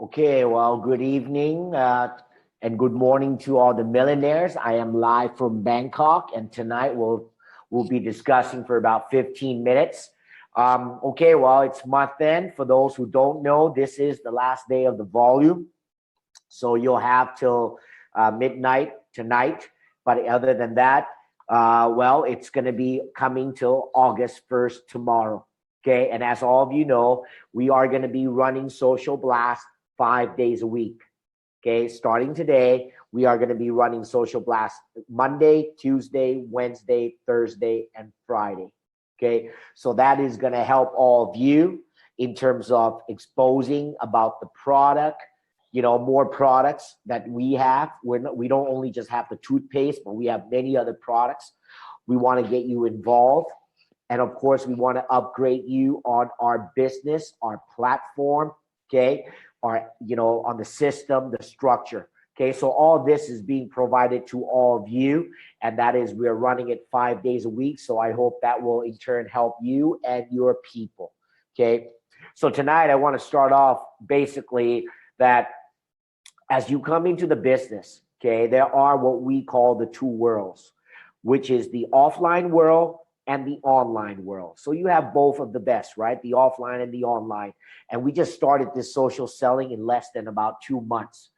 Okay, well, good evening and good morning to all the millionaires. I am live from Bangkok, and tonight we'll be discussing for about 15 minutes. Okay, well, it's month end. For those who don't know, this is the last day of the volume, so you'll have till midnight tonight. But other than that, well, it's going to be coming till August 1st tomorrow. Okay, and as all of you know, we are going to be running Social Blast 5 days a week. Okay, starting today, we are going to be running Social Blast Monday, Tuesday, Wednesday, Thursday, and Friday. Okay, so that is going to help all of you in terms of exposing about the product, more products that we have. We don't only just have the toothpaste, but we have many other products. We want to get you involved. And of course, we want to upgrade you on our business, our platform, okay, on the system, the structure. Okay, so all this is being provided to all of you, and that is we're running it 5 days a week. So I hope that will in turn help you and your people. Okay, so tonight I want to start off basically that as you come into the business, okay, there are what we call the two worlds, which is the offline world and the online world. So you have both of the best, right? The offline and the online. And we just started this social selling in less than about 2 months.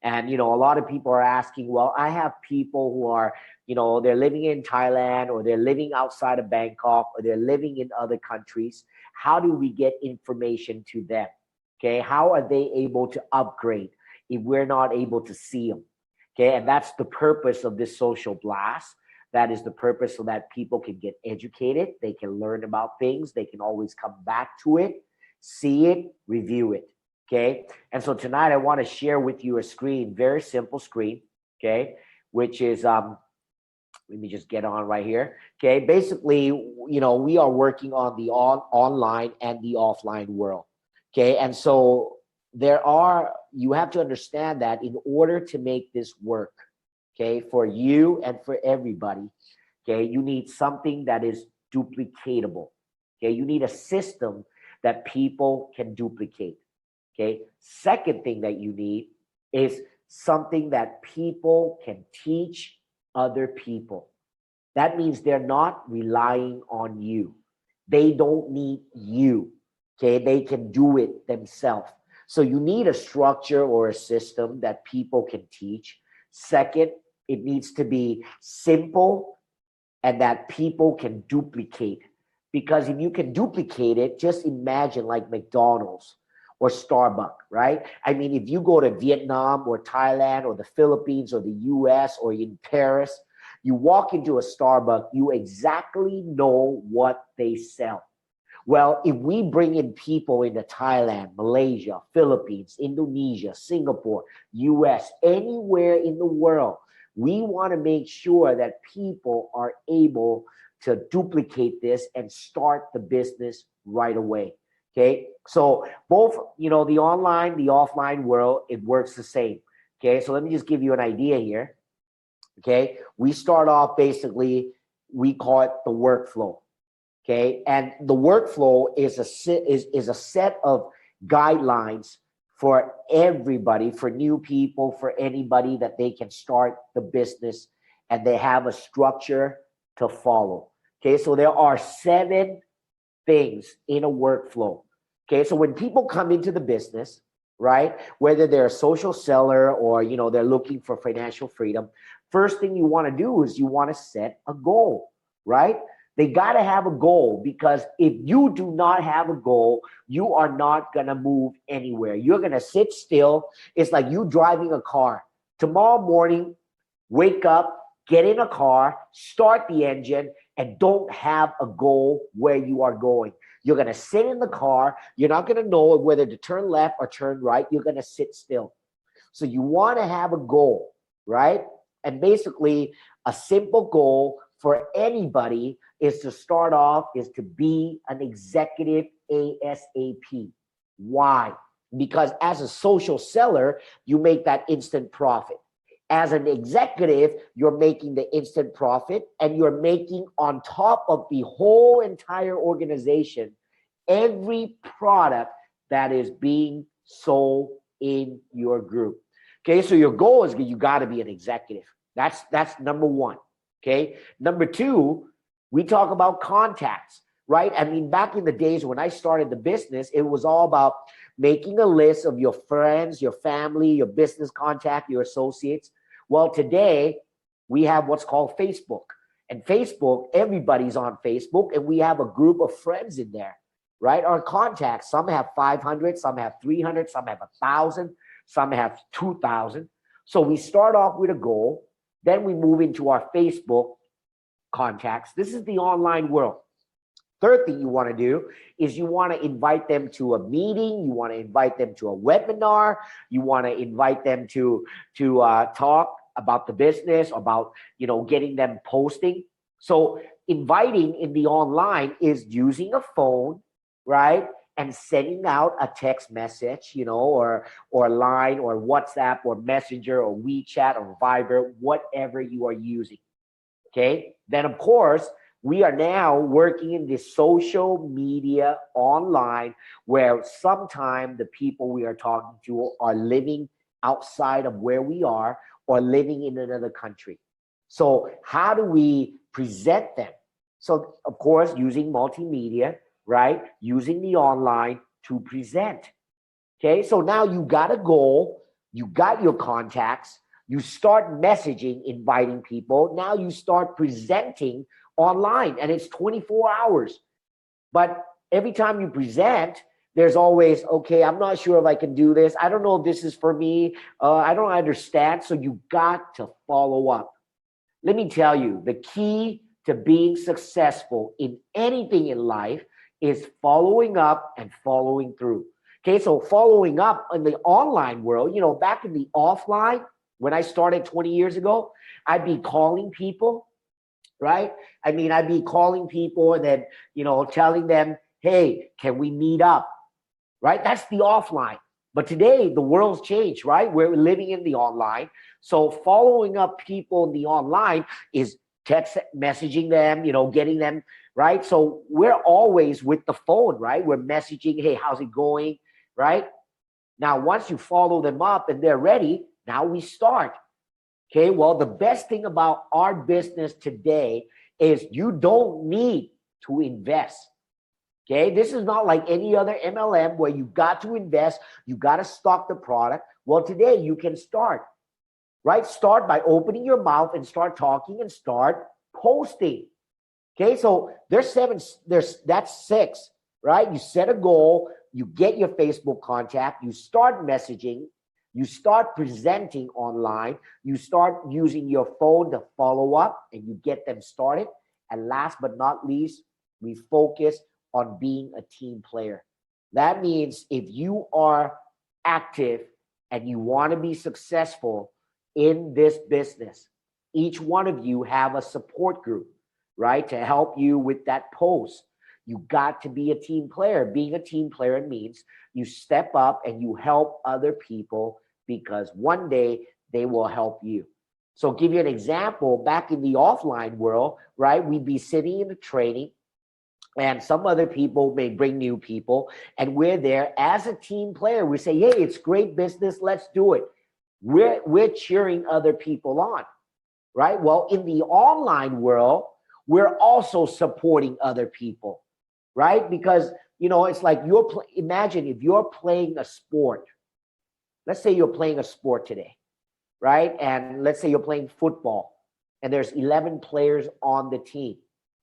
And, a lot of people are asking, well, I have people who are, they're living in Thailand or they're living outside of Bangkok or they're living in other countries. How do we get information to them? Okay. How are they able to upgrade if we're not able to see them? Okay. And that's the purpose of this social blast. That is the purpose so that people can get educated. They can learn about things. They can always come back to it, see it, review it. Okay. And so tonight I want to share with you a screen, very simple screen. Okay. Which is, let me just get on right here. Okay. Basically, we are working on the online and the offline world. Okay. And so you have to understand that in order to make this work, okay, for you and for everybody, okay, you need something that is duplicatable. Okay, you need a system that people can duplicate. Okay, second thing that you need is something that people can teach other people. That means they're not relying on you. They don't need you. Okay, they can do it themselves. So you need a structure or a system that people can teach. Second, it needs to be simple and that people can duplicate. Because if you can duplicate it, just imagine like McDonald's or Starbucks, right? I mean, if you go to Vietnam or Thailand or the Philippines or the US or in Paris, you walk into a Starbucks, you exactly know what they sell. Well, if we bring in people into Thailand, Malaysia, Philippines, Indonesia, Singapore, US, anywhere in the world, we want to make sure that people are able to duplicate this and start the business right away. Okay. So both, the online, the offline world, it works the same. Okay. So let me just give you an idea here. Okay. We start off basically, we call it the workflow. Okay, and the workflow is a set of guidelines for everybody, for new people, for anybody that they can start the business and they have a structure to follow. Okay, so there are 7 things in a workflow. Okay, so when people come into the business, right, whether they're a social seller or they're looking for financial freedom, first thing you want to do is you want to set a goal, right? They got to have a goal, because if you do not have a goal, you are not going to move anywhere. You're going to sit still. It's like you driving a car. Tomorrow morning, wake up, get in a car, start the engine, and don't have a goal where you are going. You're going to sit in the car. You're not going to know whether to turn left or turn right. You're going to sit still. So you want to have a goal, right? And basically, a simple goal for anybody is to start off is to be an executive ASAP. Why? Because as a social seller, you make that instant profit. As an executive, you're making the instant profit, and you're making on top of the whole entire organization every product that is being sold in your group. Okay, so your goal is you got to be an executive. That's number one. Okay, number two, we talk about contacts, right? I mean, back in the days when I started the business, it was all about making a list of your friends, your family, your business contact, your associates. Well, today we have what's called Facebook. And Facebook, everybody's on Facebook, and we have a group of friends in there, right? Our contacts, some have 500, some have 300, some have 1,000, some have 2,000. So we start off with a goal, then we move into our Facebook contacts. This is the online world. Third thing you want to do is you want to invite them to a meeting. You want to invite them to a webinar. You want to invite them to talk about the business, about getting them posting. So inviting in the online is using a phone, right, and sending out a text message, or Line or WhatsApp or Messenger or WeChat or Viber, whatever you are using. Okay, then of course we are now working in this social media online where sometimes the people we are talking to are living outside of where we are or living in another country. So how do we present them? So of course, using multimedia, right? Using the online to present. Okay, so now you got a goal, you got your contacts, you start messaging, inviting people. Now you start presenting online, and it's 24 hours. But every time you present, there's always, okay, I'm not sure if I can do this. I don't know if this is for me. I don't understand. So you got to follow up. Let me tell you, the key to being successful in anything in life is following up and following through. Okay, so following up in the online world, back in the offline, when I started 20 years ago, I'd be calling people, right? I mean, I'd be calling people and then, telling them, hey, can we meet up? Right? That's the offline. But today, the world's changed, right? We're living in the online. So following up people in the online is text messaging them, getting them, right? So we're always with the phone, right? We're messaging, hey, how's it going, right? Now, once you follow them up and they're ready, now we start. Okay, well, the best thing about our business today is you don't need to invest. Okay, this is not like any other MLM where you got to invest, you got to stock the product. Well, today you can start, right? Start by opening your mouth and start talking and start posting. Okay, so that's 6, right? You set a goal, you get your Facebook contact, you start messaging, you start presenting online, you start using your phone to follow up, and you get them started. And last but not least, we focus on being a team player. That means if you are active and you want to be successful in this business, each one of you have a support group, right, to help you with that post. You got to be a team player. Being a team player means you step up and you help other people because one day they will help you. So give you an example, back in the offline world, right, we'd be sitting in a training and some other people may bring new people and we're there as a team player. We say, hey, it's great business. Let's do it. We're cheering other people on, right? Well, in the online world, we're also supporting other people, right? Because, it's like imagine if you're playing a sport. Let's say you're playing a sport today, right? And let's say you're playing football and there's 11 players on the team,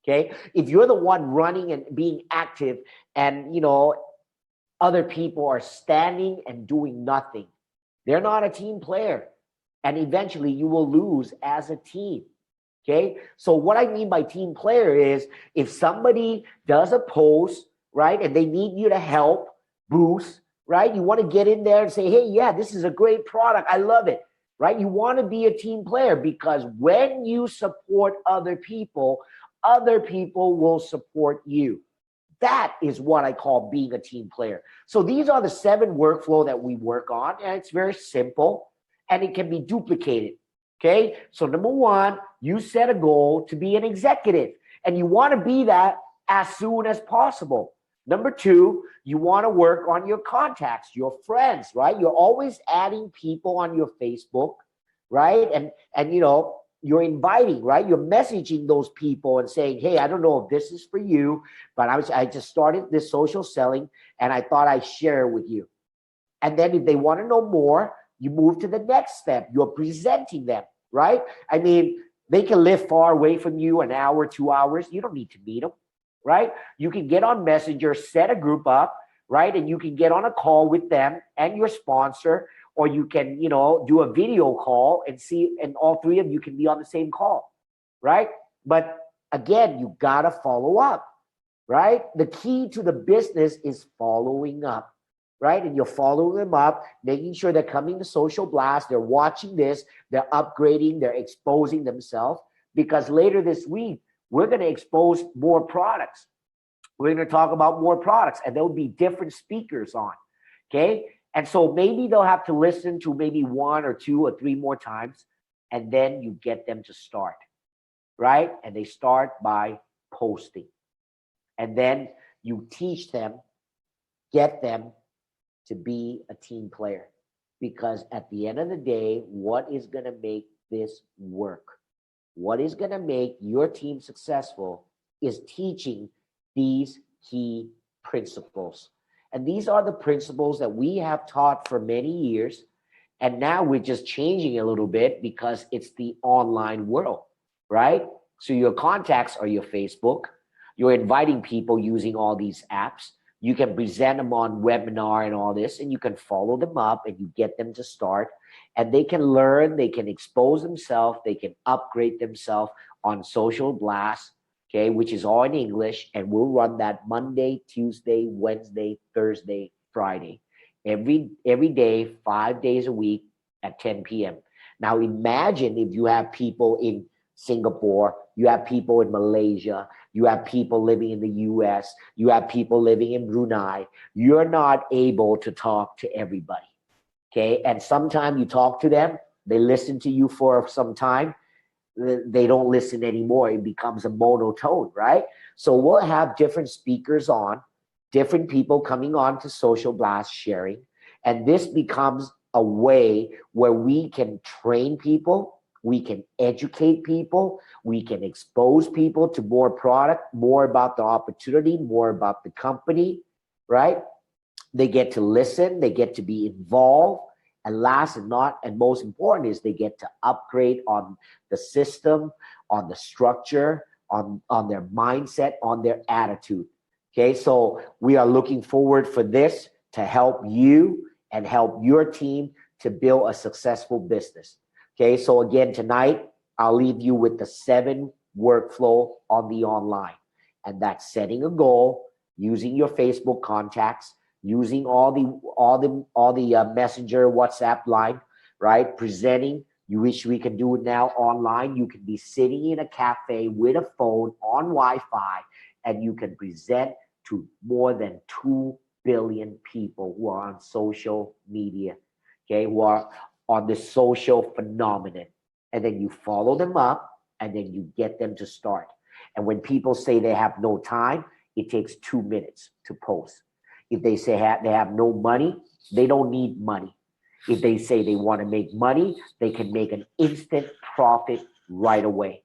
okay? If you're the one running and being active and, other people are standing and doing nothing, they're not a team player. And eventually you will lose as a team, okay? So what I mean by team player is if somebody does a post, right, and they need you to help boost, right? You want to get in there and say, hey, yeah, this is a great product. I love it, right? You want to be a team player because when you support other people will support you. That is what I call being a team player. So these are the 7 workflow that we work on, and it's very simple and it can be duplicated, okay? So number 1, you set a goal to be an executive and you want to be that as soon as possible. Number two, you want to work on your contacts, your friends, right? You're always adding people on your Facebook, right? And you know, you're inviting, right? You're messaging those people and saying, hey, I don't know if this is for you, but I just started this social selling and I thought I'd share it with you. And then if they want to know more, you move to the next step. You're presenting them, right? I mean, they can live far away from you, an hour, 2 hours. You don't need to meet them, right? You can get on Messenger, set a group up, right? And you can get on a call with them and your sponsor, or you can, you know, do a video call and see, and all three of you can be on the same call, right? But again, you got to follow up, right? The key to the business is following up, right? And you're following them up, making sure they're coming to Social Blast, they're watching this, they're upgrading, they're exposing themselves, because later this week, we're going to expose more products. We're going to talk about more products, and there'll be different speakers on, okay? And so maybe they'll have to listen to maybe 1 or 2 or 3 more times, and then you get them to start, right? And they start by posting. And then you teach them, get them to be a team player. Because at the end of the day, what is going to make this work? What is going to make your team successful is teaching these key principles. And these are the principles that we have taught for many years. And now we're just changing a little bit because it's the online world, right? So your contacts are your Facebook. You're inviting people using all these apps. You can present them on webinar and all this, and you can follow them up and you get them to start. And they can learn, they can expose themselves, they can upgrade themselves on Social Blast, okay, which is all in English. And we'll run that Monday, Tuesday, Wednesday, Thursday, Friday. Every day, 5 days a week at 10 p.m. Now imagine if you have people in Singapore, you have people in Malaysia, you have people living in the US, you have people living in Brunei. You're not able to talk to everybody, okay? And sometimes you talk to them, they listen to you for some time, they don't listen anymore. It becomes a monotone, right? So we'll have different speakers on, different people coming on to Social Blast sharing, and this becomes a way where we can train people, we can educate people, we can expose people to more product, more about the opportunity, more about the company, right? They get to listen, they get to be involved, and last and not and most important is they get to upgrade on the system, on the structure, on their mindset, on their attitude. Okay, so we are looking forward for this to help you and help your team to build a successful business. Okay, so again, tonight, I'll leave you with the 7 workflow on the online. And that's setting a goal, using your Facebook contacts, using all the messenger WhatsApp line, right? Presenting. You wish we can do it now online. You can be sitting in a cafe with a phone on Wi-Fi, and you can present to more than 2 billion people who are on social media, okay, who are on the social phenomenon. And then you follow them up, and then you get them to start. And when people say they have no time, it takes 2 minutes to post. If they say they have no money, they don't need money. If they say they want to make money, they can make an instant profit right away.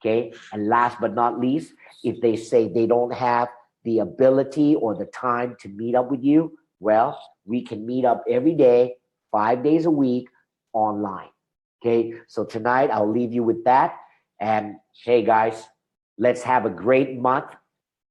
Okay. And last but not least, if they say they don't have the ability or the time to meet up with you, well, we can meet up every day, 5 days a week online. Okay. So tonight I'll leave you with that. And hey guys, let's have a great month.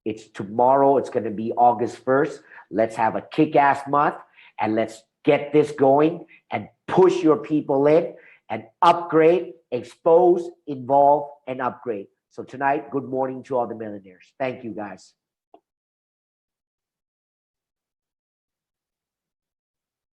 It's tomorrow. It's going to be August 1st. Let's have a kick-ass month, and let's get this going and push your people in and upgrade, expose, involve, and upgrade. So tonight, good morning to all the millionaires. Thank you, guys.